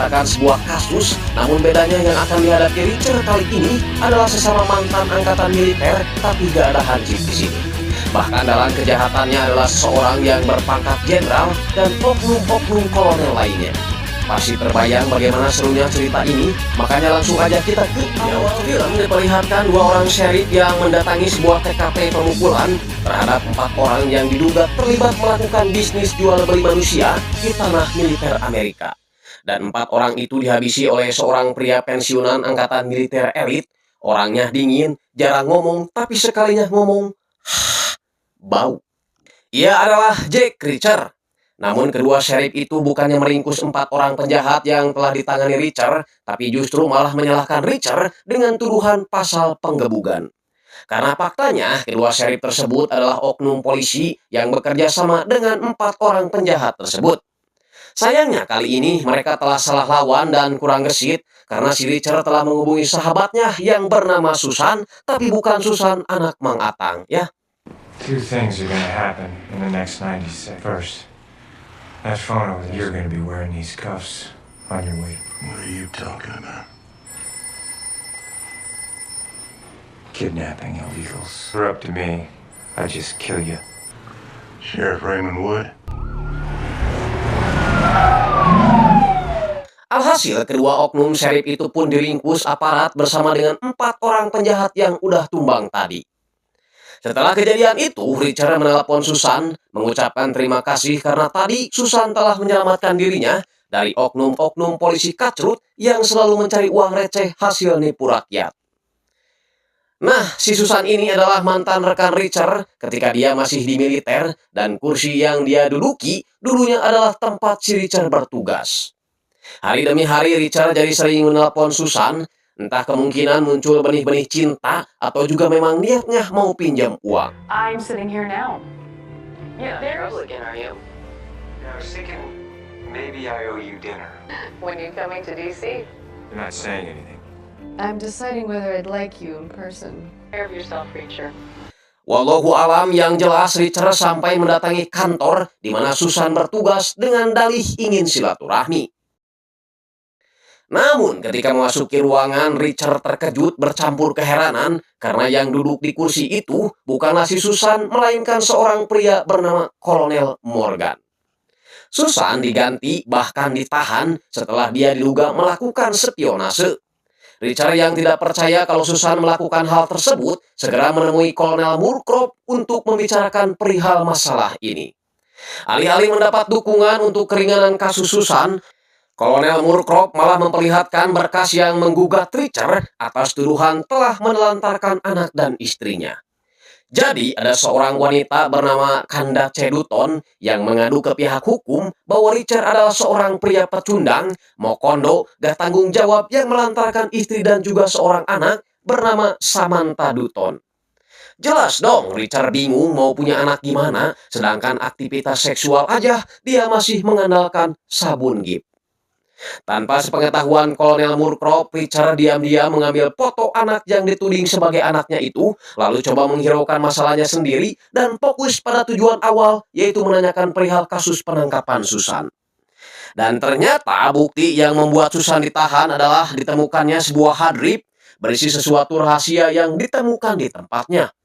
menceritakan sebuah kasus, namun bedanya yang akan dihadapi Richard kali ini adalah sesama mantan angkatan militer, tapi gak ada hansip di sini. Bahkan dalam kejahatannya adalah seseorang yang berpangkat jenderal dan oknum-oknum kolonel lainnya. Pasti terbayang bagaimana serunya cerita ini, makanya langsung aja kita ke awal film. Diperlihatkan dua orang sheriff yang mendatangi sebuah TKP pemukulan terhadap 4 orang yang diduga terlibat melakukan bisnis jual beli manusia di tanah militer Amerika. Dan 4 orang itu dihabisi oleh seorang pria pensiunan angkatan militer elit. Orangnya dingin, jarang ngomong, tapi sekalinya ngomong, bau. Ia adalah Jack Reacher. Namun kedua sheriff itu bukannya meringkus 4 orang penjahat yang telah ditangani Richard, tapi justru malah menyalahkan Richard dengan tuduhan pasal penggebugan. Karena faktanya, kedua sheriff tersebut adalah oknum polisi yang bekerja sama dengan 4 orang penjahat tersebut. Sayangnya kali ini mereka telah salah lawan dan kurang gesit karena si Richard telah menghubungi sahabatnya yang bernama Susan, tapi bukan Susan anak Mang Atang, ya. Two things are gonna happen in the next 90 seconds. First, that phone over there, you're gonna be wearing these cuffs on your way. What are you talking about? Kidnapping illegals. You're up to me. I just kill you. Sheriff Raymond Wood? Alhasil, kedua oknum sheriff itu pun diringkus aparat bersama dengan 4 orang penjahat yang udah tumbang tadi. Setelah kejadian itu, Richard menelpon Susan, mengucapkan terima kasih karena tadi Susan telah menyelamatkan dirinya dari oknum-oknum polisi kacrut yang selalu mencari uang receh hasil nipu rakyat. Nah, si Susan ini adalah mantan rekan Richard ketika dia masih di militer, dan kursi yang dia duduki dulunya adalah tempat si Richard bertugas. Hari demi hari Richard jadi sering menelpon Susan, entah kemungkinan muncul benih-benih cinta atau juga memang niatnya mau pinjam uang. I'm sitting here now. Yeah, there's... Again, are you? I was thinking maybe I owe you dinner. When you coming to DC? You're not saying anything. I'm deciding whether I'd like you in person. Care of yourself, Reacher. Wallahu alam, yang jelas Richard sampai mendatangi kantor di mana Susan bertugas dengan dalih ingin silaturahmi. Namun ketika memasuki ruangan, Richard terkejut bercampur keheranan karena yang duduk di kursi itu bukanlah si Susan, melainkan seorang pria bernama Kolonel Morgan. Susan diganti bahkan ditahan setelah dia diduga melakukan spionase. Richard yang tidak percaya kalau Susan melakukan hal tersebut segera menemui Kolonel Murcroft untuk membicarakan perihal masalah ini. Alih-alih mendapat dukungan untuk keringanan kasus Susan, Kolonel Murcroft malah memperlihatkan berkas yang menggugat Richard atas tuduhan telah menelantarkan anak dan istrinya. Jadi ada seorang wanita bernama Candace Dutton yang mengadu ke pihak hukum bahwa Richard adalah seorang pria pecundang, mokondo, gak tanggung jawab yang melantarkan istri dan juga seorang anak bernama Samantha Dutton. Jelas dong Richard bingung mau punya anak gimana, sedangkan aktivitas seksual aja dia masih mengandalkan sabun Giv. Tanpa sepengetahuan Kolonel Murcroft, Richard diam-diam mengambil foto anak yang dituding sebagai anaknya itu, lalu coba menghiraukan masalahnya sendiri dan fokus pada tujuan awal, yaitu menanyakan perihal kasus penangkapan Susan. Dan ternyata bukti yang membuat Susan ditahan adalah ditemukannya sebuah hard drive berisi sesuatu rahasia yang ditemukan di tempatnya.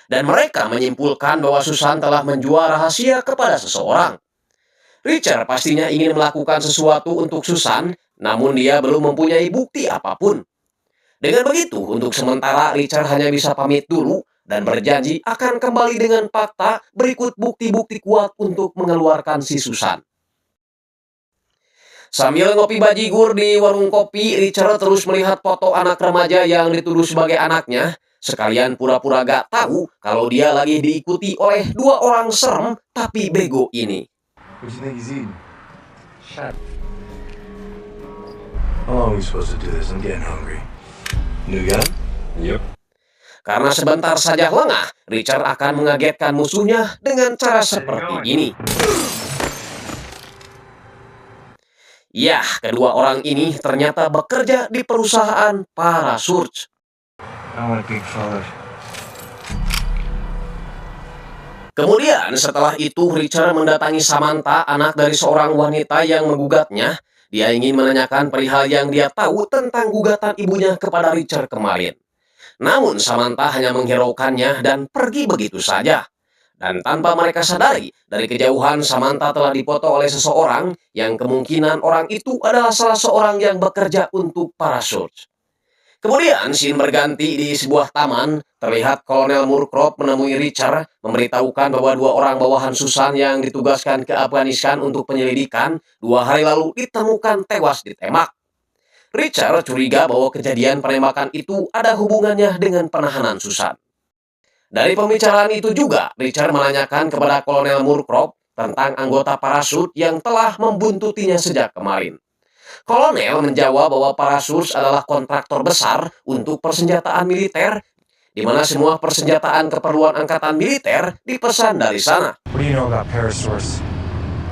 Dan mereka menyimpulkan bahwa Susan telah menjual rahasia kepada seseorang. Richard pastinya ingin melakukan sesuatu untuk Susan, namun dia belum mempunyai bukti apapun. Dengan begitu, untuk sementara Richard hanya bisa pamit dulu dan berjanji akan kembali dengan fakta berikut bukti-bukti kuat untuk mengeluarkan si Susan. Sambil ngopi bajigur di warung kopi, Richard terus melihat foto anak remaja yang dituduh sebagai anaknya, sekalian pura-pura gak tahu kalau dia lagi diikuti oleh 2 orang serem tapi bego ini. What do you think he's eating? Shut. How long are we supposed to do this? I'm getting hungry. New gun? Yep. Karena sebentar saja lengah, Richard akan mengagetkan musuhnya dengan cara seperti ini. Yah, kedua orang ini ternyata bekerja di perusahaan Parasurge. I want a big forward. Kemudian setelah itu Richard mendatangi Samantha, anak dari seorang wanita yang menggugatnya, Dia ingin menanyakan perihal yang dia tahu tentang gugatan ibunya kepada Richard kemarin. Namun Samantha hanya menghiraukannya dan pergi begitu saja. Dan tanpa mereka sadari, dari kejauhan Samantha telah dipoto oleh seseorang yang kemungkinan orang itu adalah salah seorang yang bekerja untuk para Surge. Kemudian scene berganti di sebuah taman, terlihat Kolonel Moorcroft menemui Richard, memberitahukan bahwa 2 orang bawahan Susan yang ditugaskan ke Afghanistan untuk penyelidikan 2 hari lalu ditemukan tewas ditembak. Richard curiga bahwa kejadian penembakan itu ada hubungannya dengan penahanan Susan. Dari pembicaraan itu juga, Richard menanyakan kepada Kolonel Moorcroft tentang anggota parasut yang telah membuntutinya sejak kemarin. Kolonel menjawab bahwa parasut adalah kontraktor besar untuk persenjataan militer, di mana semua persenjataan keperluan angkatan militer dipesan dari sana. What do you know about Parasource?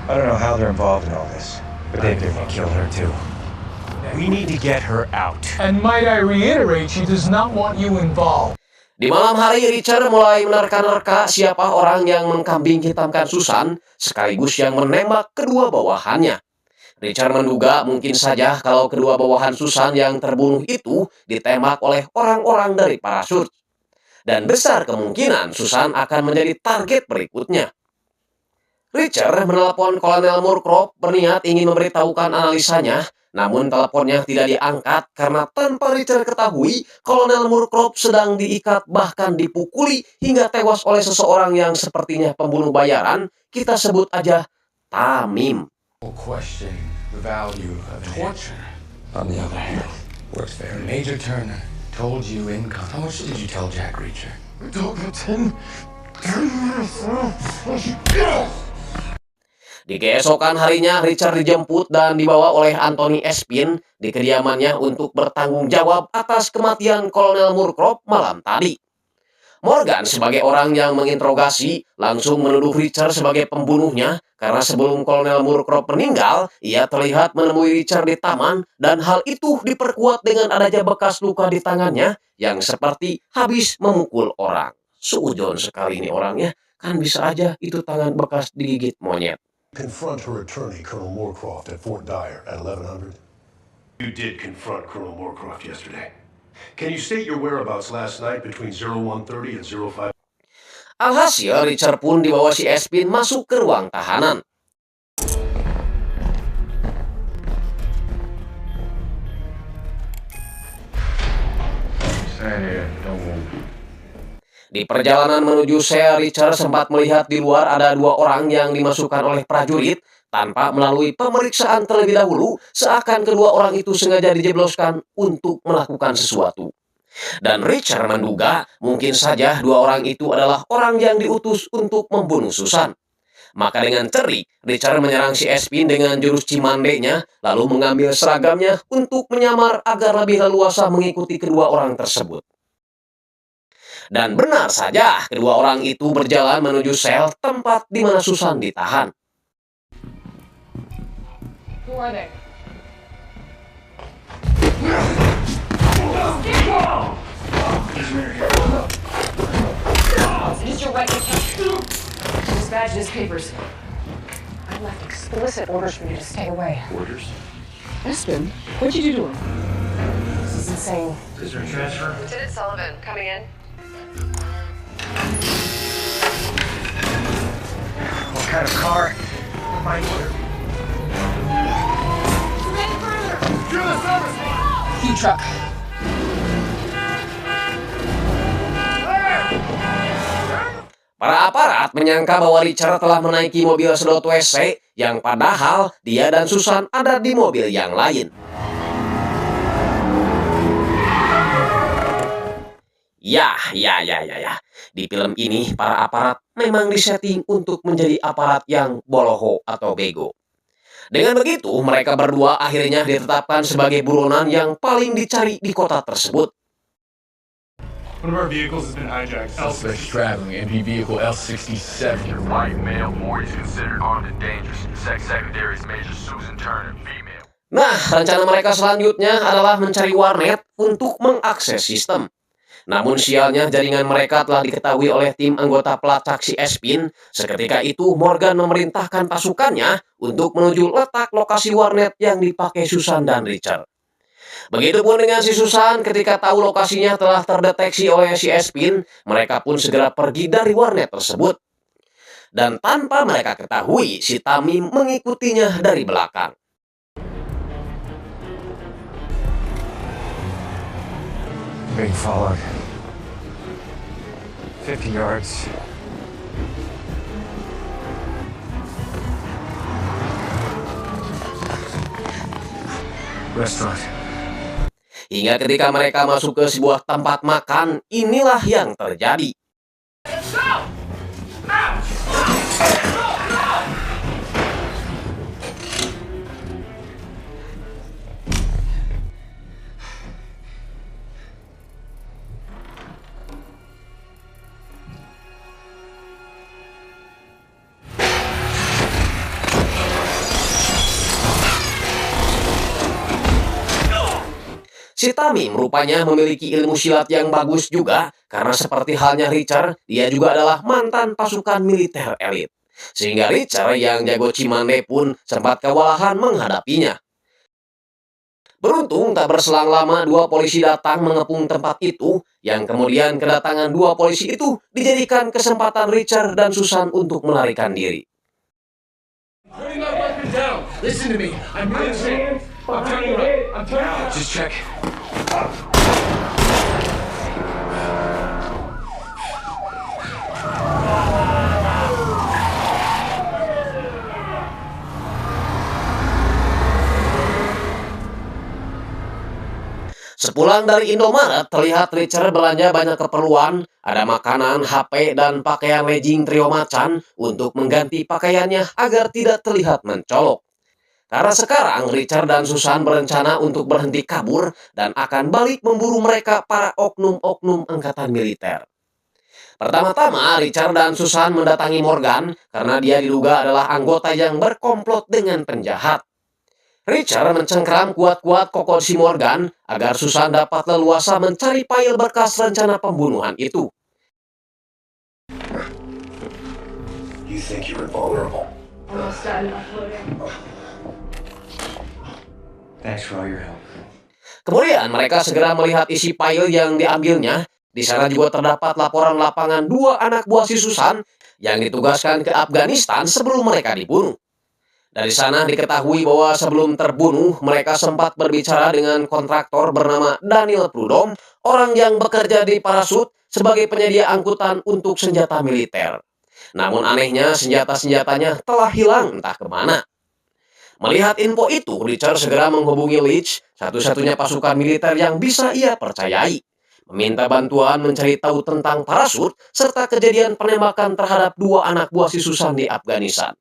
I don't know how they're involved in all this, But they're gonna kill her too. We need to get her out. And might I reiterate, she does not want you involved. Di malam hari, Richard mulai menerka-nerka siapa orang yang mengkambing hitamkan Susan, sekaligus yang menembak kedua bawahannya. Richard menduga mungkin saja kalau kedua bawahan Susan yang terbunuh itu ditembak oleh orang-orang dari parasut. Dan besar kemungkinan Susan akan menjadi target berikutnya. Richard menelepon Kolonel Moorcroft berniat ingin memberitahukan analisanya, namun teleponnya tidak diangkat karena tanpa Richard ketahui, Kolonel Moorcroft sedang diikat bahkan dipukuli hingga tewas oleh seseorang yang sepertinya pembunuh bayaran, kita sebut aja Tamim. Question the value of torture. On the other hand, works fair. Major Turner told you income. How much did you tell Jack Reacher? I told him 10 minutes. Di keesokan harinya, Richard dijemput dan dibawa oleh Anthony Espin di kediamannya untuk bertanggung jawab atas kematian Kolonel Moorcroft malam tadi. Morgan sebagai orang yang menginterogasi langsung menuduh Richard sebagai pembunuhnya karena sebelum Kolonel Moorcroft meninggal, ia terlihat menemui Richard di taman dan hal itu diperkuat dengan adanya bekas luka di tangannya yang seperti habis memukul orang. Suujon sekali ini orangnya, kan bisa aja itu tangan bekas digigit monyet. Confront her attorney, Colonel Moorcroft, at Fort Dyer at 1100. You did confront Colonel Moorcroft yesterday. Can you state your whereabouts last night between 0130 and 05? Alhasil, Richard pun dibawa si Espin masuk ke ruang tahanan. Di perjalanan menuju sel, Richard sempat melihat di luar ada 2 orang yang dimasukkan oleh prajurit tanpa melalui pemeriksaan terlebih dahulu, seakan kedua orang itu sengaja dijebloskan untuk melakukan sesuatu. Dan Richard menduga mungkin saja 2 orang itu adalah orang yang diutus untuk membunuh Susan. Maka dengan cerik, Richard menyerang si Espin dengan jurus cimandenya, lalu mengambil seragamnya untuk menyamar agar lebih leluasa mengikuti kedua orang tersebut. Dan benar saja, kedua orang itu berjalan menuju sel tempat di mana Susan ditahan. Who are they? Is this your right account? His badge and his papers. I left explicit orders for you to stay away. Orders? Espin, what'd you do to him? This is insane. Is there a transfer? Lieutenant Sullivan, coming in. What kind of car? My order. Few truck. Para aparat menyangka bahwa Richard telah menaiki mobil sedot WC, yang padahal dia dan Susan ada di mobil yang lain. Ya. Di film ini, para aparat memang disetting untuk menjadi aparat yang boloho atau bego. Dengan begitu, mereka berdua akhirnya ditetapkan sebagai buronan yang paling dicari di kota tersebut. One of our vehicles has been hijacked. Suspects traveling MP vehicle L67. White male, boy is considered armed and dangerous. Sex secretary is Major Susan Turner, female. Nah, rencana mereka selanjutnya adalah mencari warnet untuk mengakses sistem. Namun sialnya jaringan mereka telah diketahui oleh tim anggota pelacak si Espin. Seketika itu Morgan memerintahkan pasukannya untuk menuju letak lokasi warnet yang dipakai Susan dan Richard. Begitupun dengan si Susan, ketika tahu lokasinya telah terdeteksi oleh si Espin, mereka pun segera pergi dari warnet tersebut. Dan tanpa mereka ketahui, si Tammy mengikutinya dari belakang. Being followed. 50 yards. Restaurant. Hingga ketika mereka masuk ke sebuah tempat makan, inilah yang terjadi. Si Tammy rupanya memiliki ilmu silat yang bagus juga, karena seperti halnya Richard, dia juga adalah mantan pasukan militer elit. Sehingga Richard yang jago cimande pun sempat kewalahan menghadapinya. Beruntung tak berselang lama dua polisi datang mengepung tempat itu, yang kemudian kedatangan dua polisi itu dijadikan kesempatan Richard dan Susan untuk melarikan diri. Listen to me. I'm turning around. Just check. Sepulang dari Indomaret, terlihat Richard belanja banyak keperluan, ada makanan, HP, dan pakaian legging trio macan untuk mengganti pakaiannya agar tidak terlihat mencolok. Karena sekarang Richard dan Susan berencana untuk berhenti kabur dan akan balik memburu mereka para oknum-oknum angkatan militer. Pertama-tama, Richard dan Susan mendatangi Morgan karena dia diduga adalah anggota yang berkomplot dengan penjahat. Richard mencengkram kuat-kuat kokon si Morgan agar Susan dapat leluasa mencari file berkas rencana pembunuhan itu. You think you're invulnerable? Almost done uploading. Thanks for all your help. Kemudian mereka segera melihat isi file yang diambilnya. Di sana juga terdapat laporan lapangan dua anak buah si Susan yang ditugaskan ke Afghanistan sebelum mereka dibunuh. Dari sana diketahui bahwa sebelum terbunuh, mereka sempat berbicara dengan kontraktor bernama Daniel Prudhomme, orang yang bekerja di Parachute sebagai penyedia angkutan untuk senjata militer. Namun anehnya, senjata-senjatanya telah hilang entah kemana. Melihat info itu, Richard segera menghubungi Leach, satu-satunya pasukan militer yang bisa ia percayai, meminta bantuan mencari tahu tentang Parachute serta kejadian penembakan terhadap dua anak buah si Susan di Afghanistan.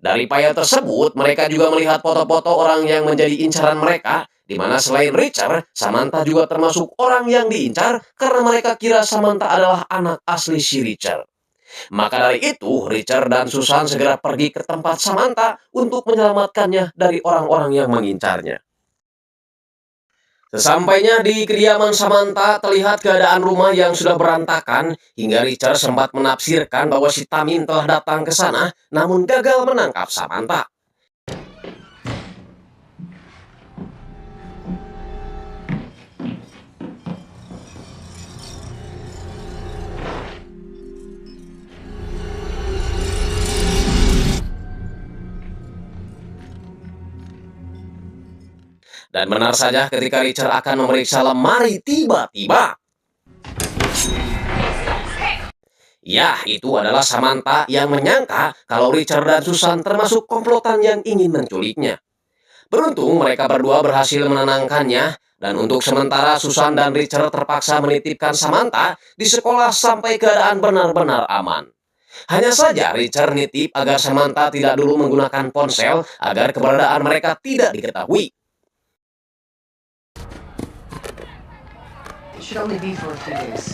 Dari file tersebut, mereka juga melihat foto-foto orang yang menjadi incaran mereka, di mana selain Richard, Samantha juga termasuk orang yang diincar karena mereka kira Samantha adalah anak asli si Richard. Maka dari itu, Richard dan Susan segera pergi ke tempat Samantha untuk menyelamatkannya dari orang-orang yang mengincarnya. Sesampainya di kediaman Samantha, terlihat keadaan rumah yang sudah berantakan, hingga Richard sempat menafsirkan bahwa si Tammy telah datang ke sana, namun gagal menangkap Samantha. Dan benar saja ketika Richard akan memeriksa lemari, tiba-tiba ya, itu adalah Samantha yang menyangka kalau Richard dan Susan termasuk komplotan yang ingin menculiknya. Beruntung mereka berdua berhasil menenangkannya, dan untuk sementara Susan dan Richard terpaksa menitipkan Samantha di sekolah sampai keadaan benar-benar aman. Hanya saja Richard nitip agar Samantha tidak dulu menggunakan ponsel agar keberadaan mereka tidak diketahui. Should only be for a few days.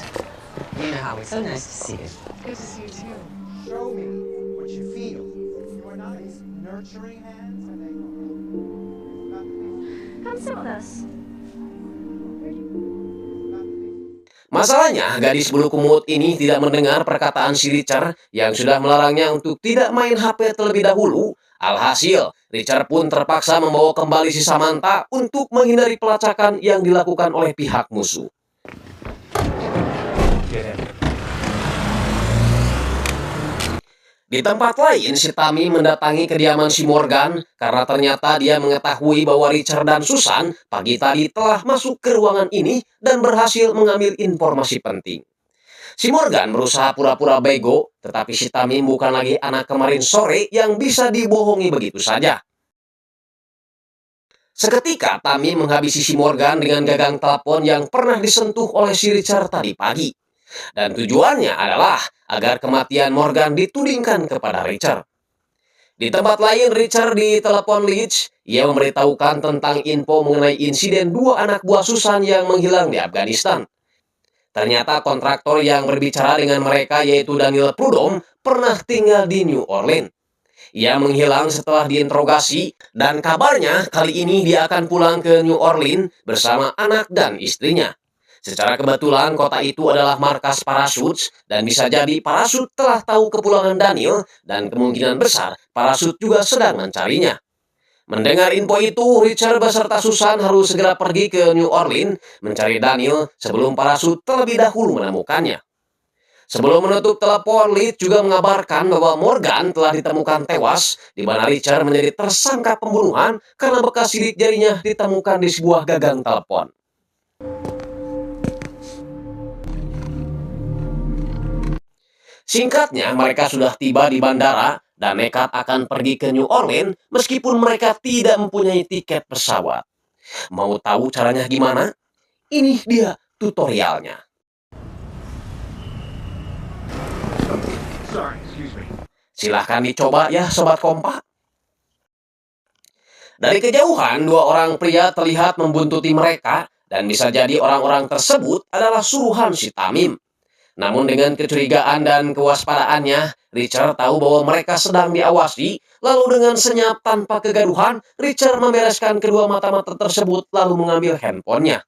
You know how it's so nice to see you. Good to see you too. Show me what you feel. You are nice, nurturing hands, and they Come sit with us. Masalahnya, gadis bulu kumut ini tidak mendengar perkataan si Richard yang sudah melarangnya untuk tidak main HP terlebih dahulu. Alhasil, Richard pun terpaksa membawa kembali si Samantha untuk menghindari pelacakan yang dilakukan oleh pihak musuh. Di tempat lain, si Tammy mendatangi kediaman si Morgan karena ternyata dia mengetahui bahwa Richard dan Susan pagi tadi telah masuk ke ruangan ini dan berhasil mengambil informasi penting. Si Morgan berusaha pura-pura bego, tetapi si Tammy bukan lagi anak kemarin sore yang bisa dibohongi begitu saja. Seketika, Tammy menghabisi si Morgan dengan gagang telepon yang pernah disentuh oleh si Richard tadi pagi. Dan tujuannya adalah agar kematian Morgan ditudingkan kepada Richard. Di tempat lain, Richard ditelepon Leach. Ia memberitahukan tentang info mengenai insiden 2 anak buah Susan yang menghilang di Afghanistan. Ternyata kontraktor yang berbicara dengan mereka, yaitu Daniel Prudhomme, pernah tinggal di New Orleans. Ia menghilang setelah diinterogasi, dan kabarnya kali ini dia akan pulang ke New Orleans bersama anak dan istrinya. Secara kebetulan kota itu adalah markas parasut dan bisa jadi parasut telah tahu kepulangan Daniel dan kemungkinan besar parasut juga sedang mencarinya. Mendengar info itu, Richard beserta Susan harus segera pergi ke New Orleans mencari Daniel sebelum parasut terlebih dahulu menemukannya. Sebelum menutup telepon, Leach juga mengabarkan bahwa Morgan telah ditemukan tewas, di mana Richard menjadi tersangka pembunuhan karena bekas sidik jarinya ditemukan di sebuah gagang telepon. Singkatnya, mereka sudah tiba di bandara dan nekat akan pergi ke New Orleans meskipun mereka tidak mempunyai tiket pesawat. Mau tahu caranya gimana? Ini dia tutorialnya. Silahkan dicoba ya Sobat Kompak. Dari kejauhan, 2 orang pria terlihat membuntuti mereka dan bisa jadi orang-orang tersebut adalah suruhan si Tamim. Namun dengan kecurigaan dan kewaspadaannya, Richard tahu bahwa mereka sedang diawasi, lalu dengan senyap tanpa kegaduhan, Richard membereskan kedua mata-mata tersebut lalu mengambil handphonenya.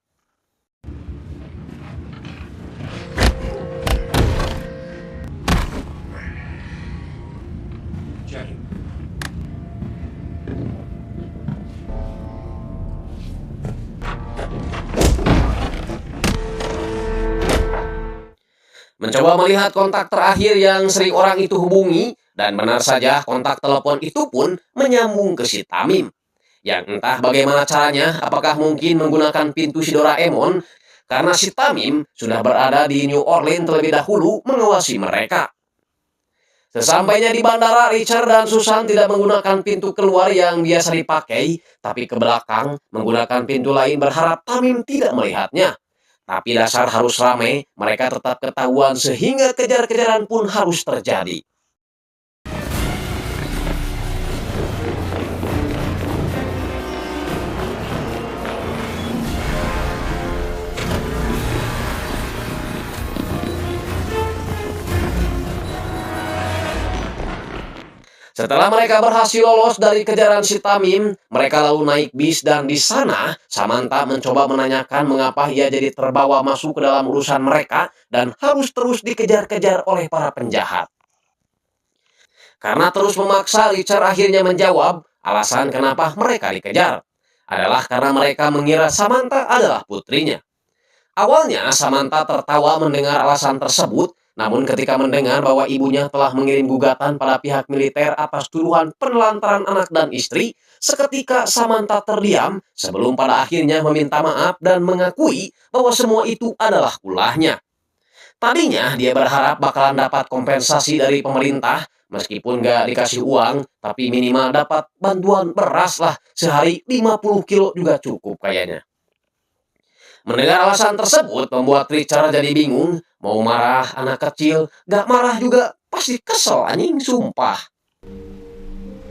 Mencoba melihat kontak terakhir yang sering orang itu hubungi, dan benar saja kontak telepon itu pun menyambung ke si Tamim. Yang entah bagaimana caranya, apakah mungkin menggunakan pintu si Doraemon, karena si Tamim sudah berada di New Orleans terlebih dahulu mengawasi mereka. Sesampainya di bandara, Richard dan Susan tidak menggunakan pintu keluar yang biasa dipakai, tapi ke belakang menggunakan pintu lain berharap Tamim tidak melihatnya. Tapi dasar harus ramai, mereka tetap ketahuan sehingga kejar-kejaran pun harus terjadi. Setelah mereka berhasil lolos dari kejaran si Tamim, mereka lalu naik bis dan di sana Samantha mencoba menanyakan mengapa ia jadi terbawa masuk ke dalam urusan mereka dan harus terus dikejar-kejar oleh para penjahat. Karena terus memaksa, Richard akhirnya menjawab alasan kenapa mereka dikejar adalah karena mereka mengira Samantha adalah putrinya. Awalnya Samantha tertawa mendengar alasan tersebut, namun ketika mendengar bahwa ibunya telah mengirim gugatan pada pihak militer atas tuduhan penelantaran anak dan istri, seketika Samantha terdiam sebelum pada akhirnya meminta maaf dan mengakui bahwa semua itu adalah ulahnya. Tadinya dia berharap bakalan dapat kompensasi dari pemerintah, meskipun gak dikasih uang, tapi minimal dapat bantuan beras lah, sehari 50 kilo juga cukup kayaknya. Mendengar alasan tersebut membuat Richard jadi bingung, mau marah anak kecil, gak marah juga pasti kesel anjing, sumpah.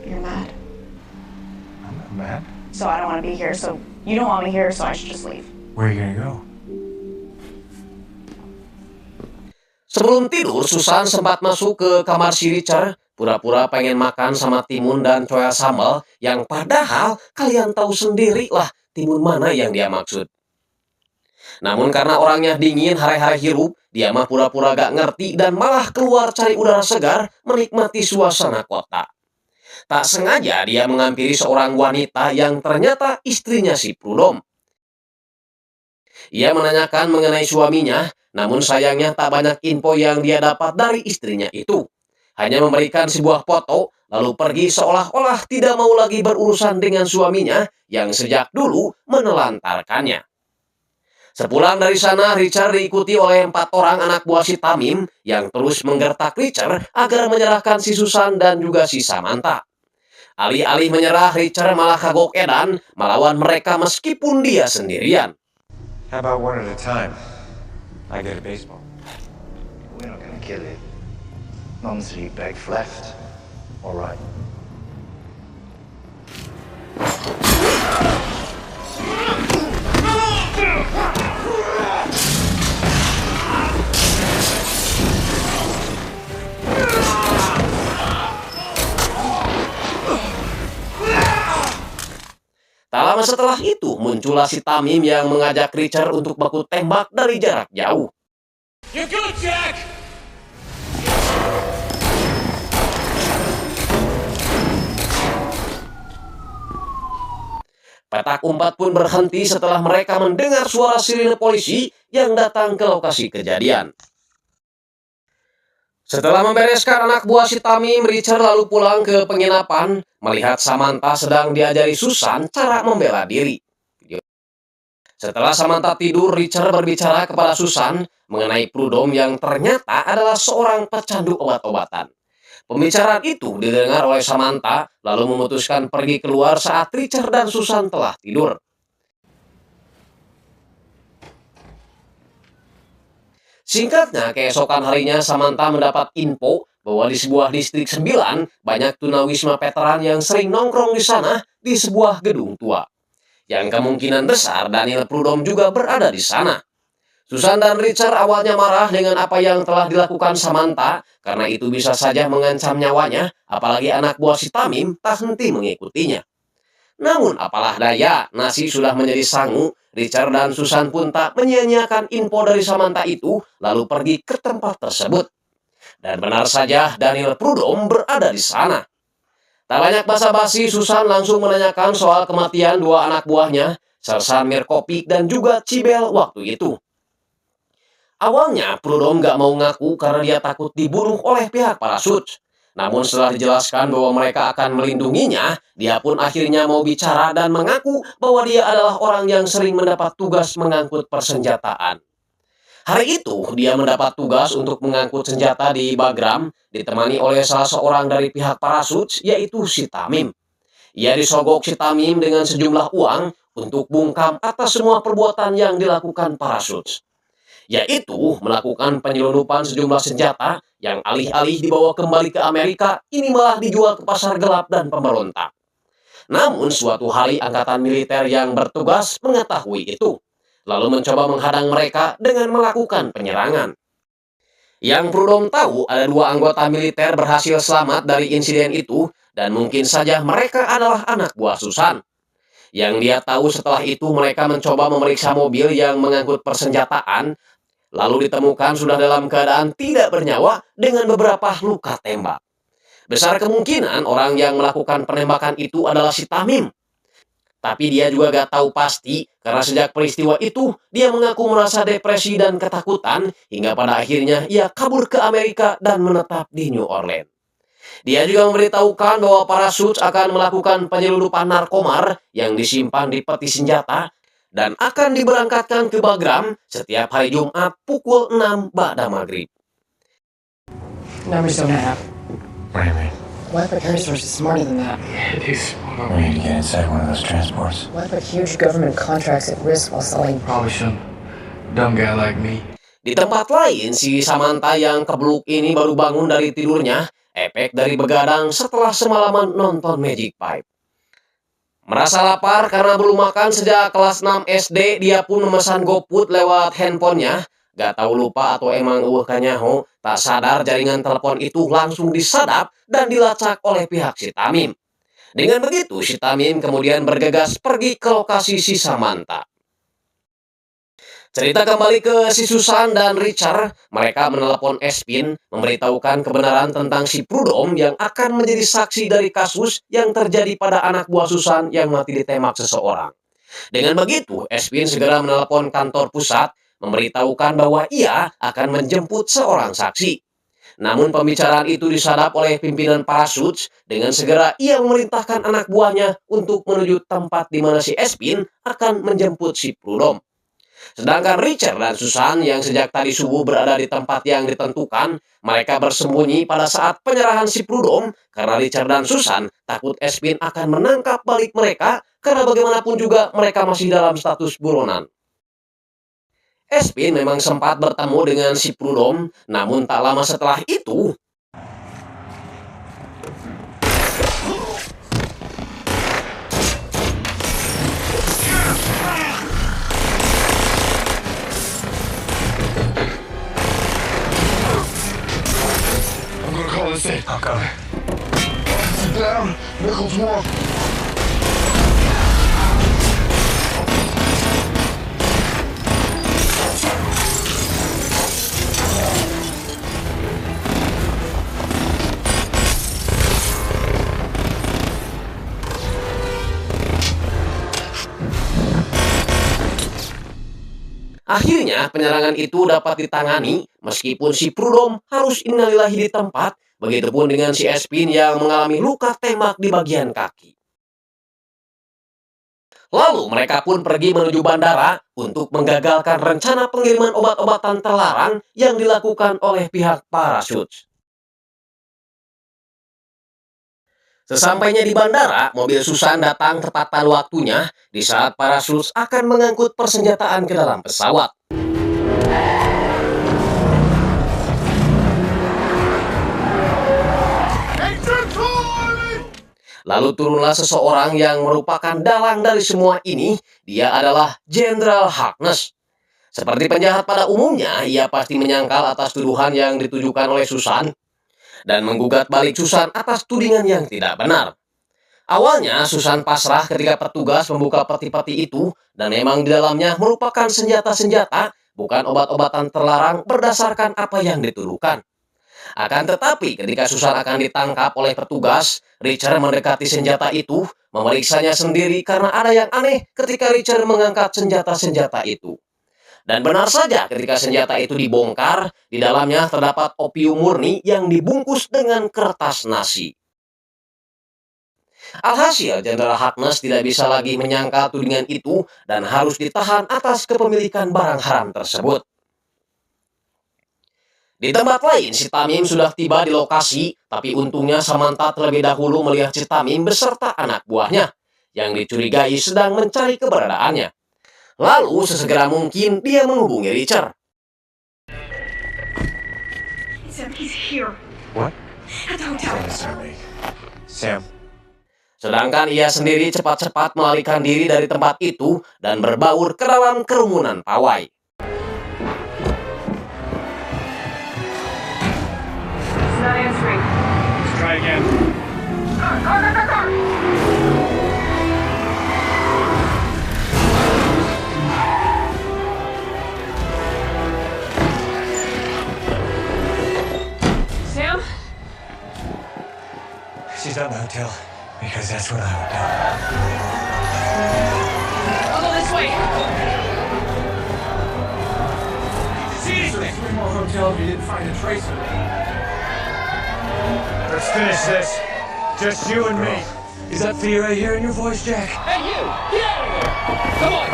You're mad. I'm not mad. So I don't want to be here, so you don't want me here, so I should just leave. Where are you gonna go? Sebelum tidur, Susan sempat masuk ke kamar si Richard, pura-pura pengen makan sama timun dan coel sambal, yang padahal kalian tahu sendiri lah timun mana yang dia maksud. Namun karena orangnya dingin hare-hare hirup, dia mah pura-pura gak ngerti dan malah keluar cari udara segar menikmati suasana kota. Tak sengaja dia menghampiri seorang wanita yang ternyata istrinya si Prudom. Ia menanyakan mengenai suaminya, namun sayangnya tak banyak info yang dia dapat dari istrinya itu. Hanya memberikan sebuah foto, lalu pergi seolah-olah tidak mau lagi berurusan dengan suaminya yang sejak dulu menelantarkannya. Sepulang dari sana, Richard diikuti oleh 4 orang anak buah si Tamim yang terus menggertak Richard agar menyerahkan si Susan dan juga si Samantha. Alih-alih menyerah, Richard malah kagok edan melawan mereka meskipun dia sendirian. How about one at a time? I get a baseball. We're not gonna kill it. Mum's sleep back left. All right. Tak lama setelah itu, muncullah si Tamim yang mengajak Richard untuk baku tembak dari jarak jauh. You're good, Jack! Petak umpat pun berhenti setelah mereka mendengar suara sirine polisi yang datang ke lokasi kejadian. Setelah membereskan anak buah si Tamim, Richard lalu pulang ke penginapan melihat Samantha sedang diajari Susan cara membela diri. Setelah Samantha tidur, Richard berbicara kepada Susan mengenai Prudom yang ternyata adalah seorang pecandu obat-obatan. Pembicaraan itu didengar oleh Samantha, lalu memutuskan pergi keluar saat Richard dan Susan telah tidur. Singkatnya, keesokan harinya Samantha mendapat info bahwa di sebuah distrik 9 banyak tunawisma veteran yang sering nongkrong di sana di sebuah gedung tua. Yang kemungkinan besar Daniel Prudom juga berada di sana. Susan dan Richard awalnya marah dengan apa yang telah dilakukan Samantha karena itu bisa saja mengancam nyawanya, apalagi anak buah si Tamim tak henti mengikutinya. Namun apalah daya, nasi sudah menjadi sangu. Richard dan Susan pun tak menyia-nyiakan info dari Samantha itu, lalu pergi ke tempat tersebut. Dan benar saja Daniel Prudom berada di sana. Tak banyak basa-basi, Susan langsung menanyakan soal kematian 2 anak buahnya, Sersan Mirkovic dan juga Cibel waktu itu. Awalnya Prudom gak mau ngaku karena dia takut dibunuh oleh pihak parasut. Namun setelah dijelaskan bahwa mereka akan melindunginya, dia pun akhirnya mau bicara dan mengaku bahwa dia adalah orang yang sering mendapat tugas mengangkut persenjataan. Hari itu, dia mendapat tugas untuk mengangkut senjata di Bagram, ditemani oleh salah seorang dari pihak parasut, yaitu si Tamim. Ia disogok si Tamim dengan sejumlah uang untuk bungkam atas semua perbuatan yang dilakukan parasut, yaitu melakukan penyelundupan sejumlah senjata yang alih-alih dibawa kembali ke Amerika, ini malah dijual ke pasar gelap dan pemberontak. Namun suatu hari angkatan militer yang bertugas mengetahui itu, lalu mencoba menghadang mereka dengan melakukan penyerangan. Yang Prudom tahu ada 2 anggota militer berhasil selamat dari insiden itu, dan mungkin saja mereka adalah anak buah Susan. Yang dia tahu setelah itu mereka mencoba memeriksa mobil yang mengangkut persenjataan, lalu ditemukan sudah dalam keadaan tidak bernyawa dengan beberapa luka tembak. Besar kemungkinan orang yang melakukan penembakan itu adalah si Tamim. Tapi dia juga gak tahu pasti karena sejak peristiwa itu dia mengaku merasa depresi dan ketakutan hingga pada akhirnya ia kabur ke Amerika dan menetap di New Orleans. Dia juga memberitahukan bahwa parasut akan melakukan penyelundupan narkomar yang disimpan di peti senjata dan akan diberangkatkan ke Bagram setiap hari Jumat pukul 6 ba'da maghrib. Numbers don't add up. What do you mean? What if our source is smarter than that? Yeah, it is. We need to get inside one of those transports. What if huge government contracts at risk while selling? Probably some dumb guy like me. Di tempat lain, si Samantha yang kebluk ini baru bangun dari tidurnya, efek dari begadang setelah semalaman nonton Magic Pipe. Merasa lapar karena belum makan sejak kelas 6 SD, dia pun memesan GoFood lewat handphonenya. Gak tahu lupa atau emang kanyaho, tak sadar jaringan telepon itu langsung disadap dan dilacak oleh pihak si Tamim. Dengan begitu, si Tamim kemudian bergegas pergi ke lokasi si Samantha. Cerita kembali ke si Susan dan Richard. Mereka menelepon Espin, memberitahukan kebenaran tentang si Prudhomme yang akan menjadi saksi dari kasus yang terjadi pada anak buah Susan yang mati ditembak seseorang. Dengan begitu, Espin segera menelepon kantor pusat, memberitahukan bahwa ia akan menjemput seorang saksi. Namun pembicaraan itu disadap oleh pimpinan Parachutes. Dengan segera ia memerintahkan anak buahnya untuk menuju tempat di mana si Espin akan menjemput si Prudhomme. Sedangkan Richard dan Susan yang sejak tadi subuh berada di tempat yang ditentukan, mereka bersembunyi pada saat penyerahan si Prudhomme karena Richard dan Susan takut Espin akan menangkap balik mereka karena bagaimanapun juga mereka masih dalam status buronan. Espin memang sempat bertemu dengan si Prudhomme, namun tak lama setelah itu I'll cover. Sit down. Nichols walk. Akhirnya penyerangan itu dapat ditangani meskipun si Prudhomme harus innalillahi di tempat. Begitupun dengan si Espin yang mengalami luka tembak di bagian kaki. Lalu mereka pun pergi menuju bandara untuk menggagalkan rencana pengiriman obat-obatan terlarang yang dilakukan oleh pihak Parachutes. Sesampainya di bandara, mobil Susan datang tepat pada waktunya di saat Parachutes akan mengangkut persenjataan ke dalam pesawat. Lalu turunlah seseorang yang merupakan dalang dari semua ini. Dia adalah Jenderal Harkness. Seperti penjahat pada umumnya, ia pasti menyangkal atas tuduhan yang ditujukan oleh Susan dan menggugat balik Susan atas tudingan yang tidak benar. Awalnya Susan pasrah ketika petugas membuka peti-peti itu dan memang di dalamnya merupakan senjata-senjata, bukan obat-obatan terlarang berdasarkan apa yang dituduhkan. Akan tetapi ketika Susan akan ditangkap oleh petugas, Richard mendekati senjata itu, memeriksanya sendiri karena ada yang aneh ketika Richard mengangkat senjata-senjata itu. Dan benar saja ketika senjata itu dibongkar, di dalamnya terdapat opium murni yang dibungkus dengan kertas nasi. Alhasil, Jenderal Harkness tidak bisa lagi menyangkal tudingan itu dan harus ditahan atas kepemilikan barang haram tersebut. Di tempat lain, si Tamim sudah tiba di lokasi, tapi untungnya Samantha terlebih dahulu melihat si Tamim beserta anak buahnya, yang dicurigai sedang mencari keberadaannya. Lalu, sesegera mungkin, dia menghubungi Richard. Sam, he's here. What? At the hotel. Sam. Sedangkan ia sendiri cepat-cepat melarikan diri dari tempat itu dan berbaur ke dalam kerumunan pawai. Not answering. Let's try again. Sam? She's at the hotel because that's what I would do. I'll go this way. See, 3 more hotels you didn't find a trace of me. Let's finish this. Just you and me. Is that fear I hear in your voice, Jack? Hey, you! Get out of here! Come on!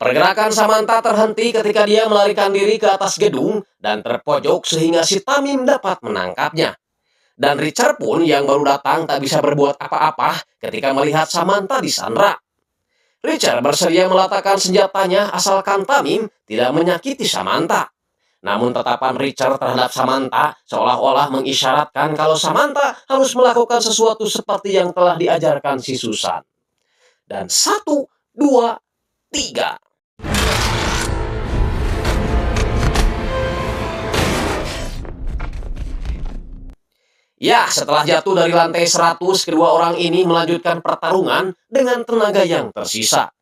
Pergerakan Samantha terhenti ketika dia melarikan diri ke atas gedung dan terpojok sehingga si Tamim dapat menangkapnya. Dan Richard pun yang baru datang tak bisa berbuat apa-apa ketika melihat Samantha disandra. Richard bersedia meletakkan senjatanya asalkan Tamim tidak menyakiti Samantha. Namun tatapan Richard terhadap Samantha seolah-olah mengisyaratkan kalau Samantha harus melakukan sesuatu seperti yang telah diajarkan si Susan. Dan 1, 2, 3. Ya, setelah jatuh dari lantai 100, kedua orang ini melanjutkan pertarungan dengan tenaga yang tersisa.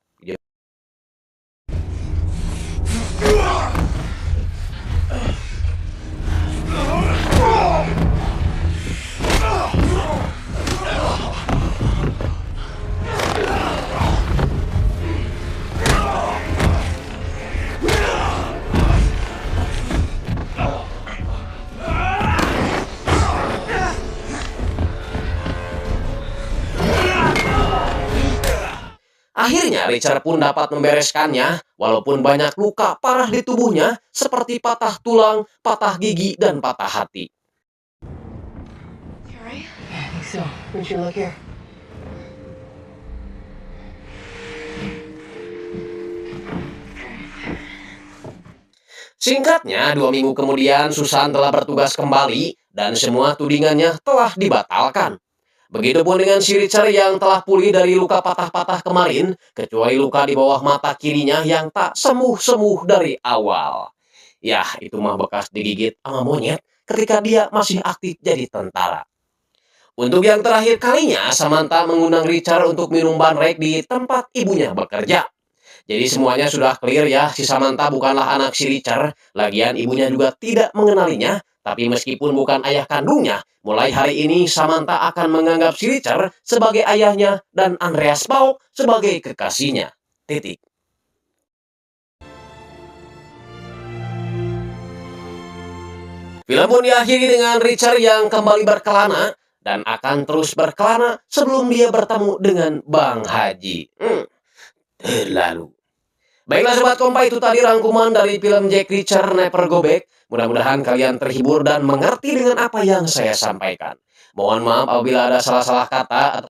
Akhirnya Richard pun dapat membereskannya, walaupun banyak luka parah di tubuhnya seperti patah tulang, patah gigi, dan patah hati. Singkatnya, 2 minggu kemudian Susan telah bertugas kembali dan semua tudingannya telah dibatalkan. Begitupun dengan si Richard yang telah pulih dari luka patah-patah kemarin, kecuali luka di bawah mata kirinya yang tak sembuh-sembuh dari awal. Yah, itu mah bekas digigit sama monyet ketika dia masih aktif jadi tentara. Untuk yang terakhir kalinya, Samantha mengundang Richard untuk minum banrek di tempat ibunya bekerja. Jadi semuanya sudah clear ya, si Samantha bukanlah anak si Richard, lagian ibunya juga tidak mengenalinya. Tapi meskipun bukan ayah kandungnya, mulai hari ini Samantha akan menganggap si Richard sebagai ayahnya dan Andreas Pauk sebagai kekasihnya. Titik. Film pun diakhiri dengan Richard yang kembali berkelana dan akan terus berkelana sebelum dia bertemu dengan Bang Haji. Terlalu. Baiklah Sobat Kompa, itu tadi rangkuman dari film Jack Reacher Never Go Back. Mudah-mudahan kalian terhibur dan mengerti dengan apa yang saya sampaikan. Mohon maaf apabila ada salah-salah kata